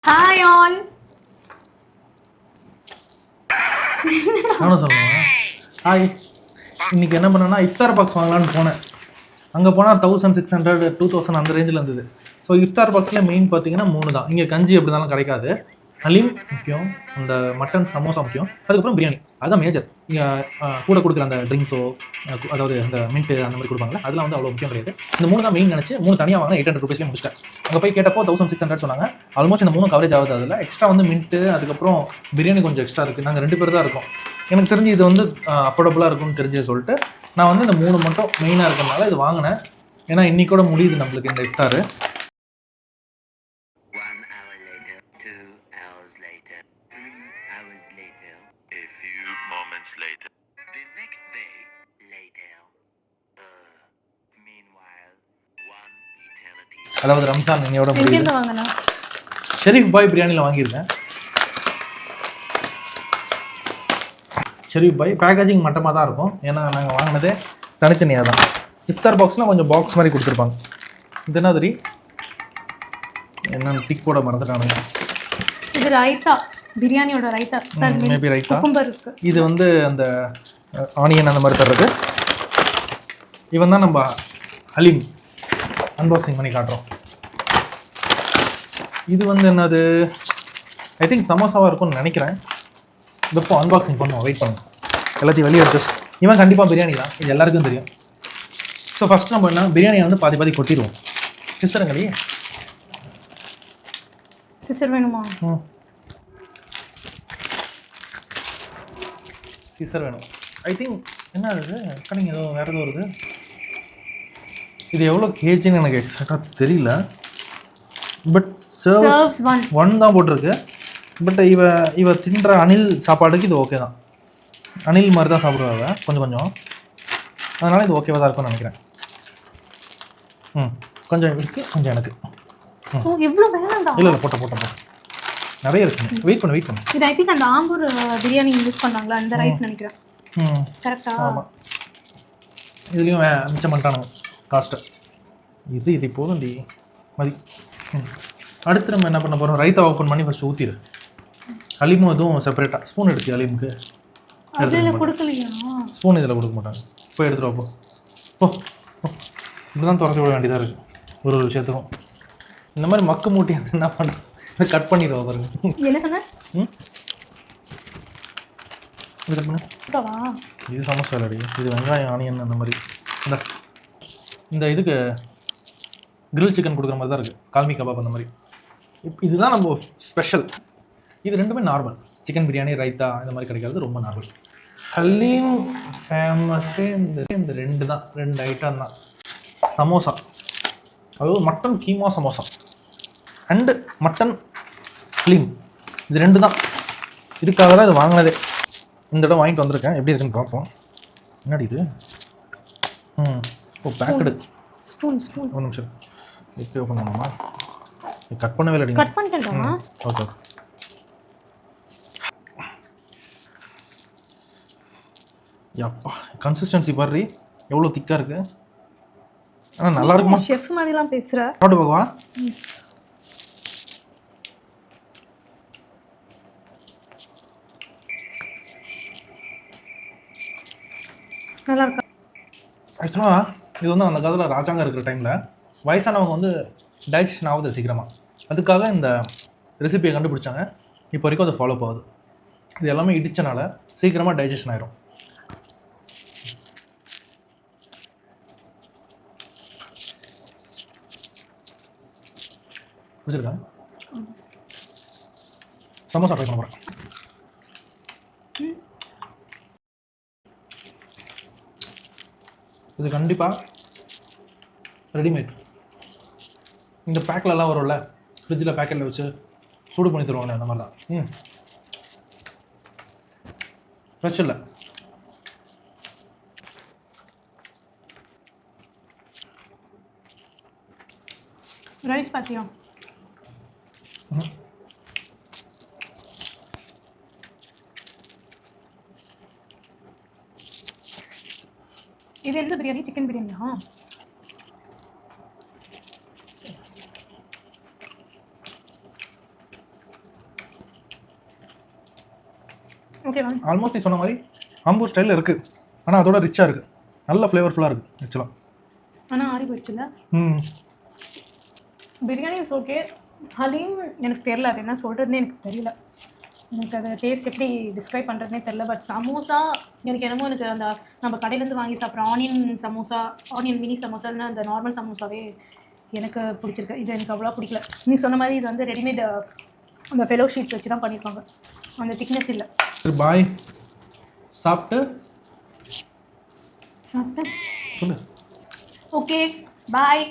Hi all. நானும் சொல்லுவேன் hi. இன்னைக்கு என்ன பண்ணேன்னா இஃப்தார் பாக்ஸ் வாங்கலான்னு போனேன். அங்கே போனால் 1600 2000 அந்த ரேஞ்சில் இருந்தது. ஸோ இஃப்தார் பாக்ஸில் மெயின் பார்த்தீங்கன்னா 3 தான். இங்கே கஞ்சி எப்படி இருந்தாலும் கிடைக்காது. ஹலீம் முக்கியம், அந்த மட்டன் சமோசா முக்கியம், அதுக்கப்புறம் பிரியாணி. அதுதான் மேஜர். இங்கே கூட கொடுக்குற அந்த ட்ரிங்க்ஸோ, அதாவது அந்த மின்ட்டு அந்த மாதிரி கொடுப்பாங்க, அதெல்லாம் வந்து அவ்வளோ முக்கியம் கிடையாது. இந்த 3 தான் மெயின் நினச்சி 3 தனியாக வாங்க 800 ரூபீஸ்லேயே முடிச்சிட்டேன். அங்கே போய் கேட்டப்போ 1600 சொன்னாங்க. ஆல்மோஸ்ட் இந்த 3 கவரேஜ் ஆகுது. அதில் எக்ஸ்ட்ரா வந்து மின்ட்டு, அதுக்கப்புறம் பிரியாணி கொஞ்சம் எக்ஸ்ட்ரா இருக்குது. நாங்கள் 2 பேர் தான் இருக்கோம். எனக்கு தெரிஞ்சு இது வந்து அஃபோர்டபுளாக இருக்கும்னு தெரிஞ்சு சொல்லிட்டு நான் வந்து இந்த 3 மட்டும் மெயினாக இருக்கிறதுனால இது வாங்கினேன். ஏன்னா இன்னைக்கூட முடியுது நம்மளுக்கு இந்த இஃப்தார். அதாவது ரம்ஜான் இன்னையோட முடியுது. ஷெரீஃப் பாய் பிரியாணியில் வாங்கியிருக்கேன். ஷெரீஃப் பாய் பேக்கேஜிங் மட்டமாக தான் இருக்கும். ஏன்னா நாங்கள் வாங்கினதே தனித்தனியாக தான். இஃப்தார் பாக்ஸ்னால் கொஞ்சம் பாக்ஸ் மாதிரி கொடுத்துருப்பாங்க. இது என்ன தெரியும் என்னன்னு டிக் போட மறந்துட்டானுங்க. இது ரைத்தா, பிரியாணியோட ரைத்தா. மேபி ரைத்தா. இது வந்து அந்த ஆனியன் அந்த மாதிரி தர்றது. இவன் தான் நம்ம ஹலீம் அன்பாக்சிங் பண்ணி காட்டுறோம். இது வந்து என்னது, ஐ திங்க் சமோசாவாக இருக்கும்னு நினைக்கிறேன். இப்போ அன்பாக்சிங் பண்ணுவோம், வெயிட் பண்ணுவோம். எல்லாத்தையும் வெளியே எடுத்து இவன் கண்டிப்பாக பிரியாணி தான், இது எல்லாருக்கும் தெரியும். ஸோ ஃபஸ்ட் நம்ம என்ன பிரியாணியை வந்து பாதி பாதி கொட்டிடுவோம். சிஸ்டருங்களி சிஸ்டர் வேணுமா? சிஸ்டர் வேணும். ஐ திங்க் என்ன இருக்குது கடைங்க ஏதோ வேறு ஏதோ வருது. இது எவ்வளோ கேஜின்னு எனக்கு எக்ஸாக்டாக தெரியல. பட் சர்வ்ஸ் 1 தான் போட்டிருக்கு. பட் இவ தின்ற அணில் சாப்பாடுக்கு இது ஓகே தான். அணில் மாதிரி தான் சாப்பிடுவாங்க கொஞ்சம் கொஞ்சம். அதனால் இது ஓகேவாக தான் இருக்கும்னு நினைக்கிறேன். கொஞ்சம் இருக்கு, கொஞ்சம் எனக்கு. இவ்வளோ வேணாம்டா. இல்லை போட்ட நிறைய இருக்கு. வெயிட் பண்ணு. இது ஐ திங்க் அந்த ஆம்பூர் பிரியாணி யூஸ் பண்ணாங்களா அந்த ரைஸ் நினைக்கிறேன். கரெக்டா? ஆமாம். இதுலேயும் மிச்சம் பண்ணிட்டானுங்க காஸ்ட்டு. இது போதும் டி மதி. அடுத்து நம்ம என்ன பண்ண போகிறோம், ரைத்தா ஓப்பன் பண்ணி ஃபஸ்ட்டு ஊற்றிடு. ஹலீமும் எதுவும் செப்பரேட்டாக ஸ்பூன் எடுத்து ஹலீமுக்கு கொடுக்கலையா? ஸ்பூன் இதில் கொடுக்க மாட்டாங்க. போய் எடுத்துகிட்டு போ. இப்படி தான் துறச்சி விட வேண்டியதாக இருக்குது ஒரு விஷயத்துக்கும். இந்த மாதிரி மக்கு மூட்டி என்ன பண்ணுறது, கட் பண்ணிடுவா பாருங்க. என்ன சொன்ன? இது கட் பண்ணு. இது சமோசா இல்லடி, இது வெங்காயம் ஆனியன் அந்த மாதிரி. இந்த இதுக்கு கிரில் சிக்கன் கொடுக்குற மாதிரி தான் இருக்குது, கால்மி கபாப் அந்த மாதிரி. இதுதான் நம்ம ஸ்பெஷல். இது ரெண்டுமே நார்மல். சிக்கன் பிரியாணி ரைத்தா இந்த மாதிரி கிடைக்கிறது ரொம்ப நார்மல். ஹலீம் ஃபேமஸே இந்த 2 தான், 2 ஐட்டம் தான். சமோசா, அதாவது mutton keema samosa and mutton Haleem, இது 2 தான். இதுக்காக தான் இது வாங்கினதே. இந்த இடம் வாங்கிட்டு வந்திருக்கேன், எப்படி இருக்குன்னு பார்ப்போம். என்னடி இது? Packed spoon. ஒரு நிமிஷம் எப்படி ஓப்பன் பண்ணணுமா? கட் பண்ணவே இல்லை. கட் பண்ணிட்டேன்டா. ஓகே. யப்பா கன்சிஸ்டன்சி பாரு எவ்வளோ திக்காக இருக்குது. ஆனால் நல்லா இருக்குமா? ஷெஃப் மாதிரிலாம் பேசுகிற. சாப்பிட்டு பார்க்கவா? நல்லா இருக்கா? ஆக்சுவலாக இது வந்து அந்த காலத்தில் ராஜாங்க இருக்கிற டைமில் வயசானவங்க வந்து டைஜஷன் ஆகுது சீக்கிரமாக, அதுக்காக இந்த ரெசிபியை கண்டுபிடிச்சாங்க. இப்போ வரைக்கும் அதை ஃபாலோ ஆகுது. இது எல்லாமே இடிச்சனால சீக்கிரமாக டைஜஷன் ஆயிரும். புரிஞ்சுருக்கா? சமோசா ட்ரை பண்ண போகிறேன். இது கண்டிப்பாக ரெடிமேட். இந்த பேக்கிலலாம் வரும்ல, ஃப்ரிட்ஜில் பேக்கெட்டில் வச்சு சூடு பண்ணி தருவாங்க, அந்த மாதிரி தான். ஃப்ரெஷ் இல்லை. ரைஸ் பார்த்தியா? இது எந்த பிரியாணி? சிக்கன் பிரியாணியா? ஓகேவா? ஆல்மோஸ்ட் நீ சொன்ன மாதிரி ஆம்பூர் ஸ்டைலில் இருக்குது, ஆனால் அதோட ரிச்சாக இருக்குது, நல்ல ஃப்ளேவர்ஃபுல்லாக இருக்குது ஆக்சுவலாக. ஆனால் ஆறி போயிடுச்சுல்ல. Biryani is okay. ஹலீம் எனக்கு தெரியல, அது என்ன சொல்கிறதுனே எனக்கு தெரியல. எனக்கு அது டேஸ்ட் எப்படி டிஸ்கிரைப் பண்ணுறதுனே தெரில. பட் சமோசா எனக்கு என்னமோ எனக்கு அந்த நம்ம கடையிலேருந்து வாங்கி சாப்பிட்ற ஆனியன் சமோசா, ஆனியன் மினி சமோசான்னு அந்த நார்மல் சமோசாவே எனக்கு பிடிச்சிருக்கு. இது எனக்கு அவ்வளோ பிடிக்கல. நீ சொன்ன மாதிரி இது வந்து ரெடிமேட் அந்த ஃபெலோ ஷீட்ஸ் வச்சு தான் பண்ணியிருக்காங்க, அந்த திக்னஸ் இல்லை. பாய் சாப்பிட்டு சாப்பிட்டேன். சொல்லு. Okay bye.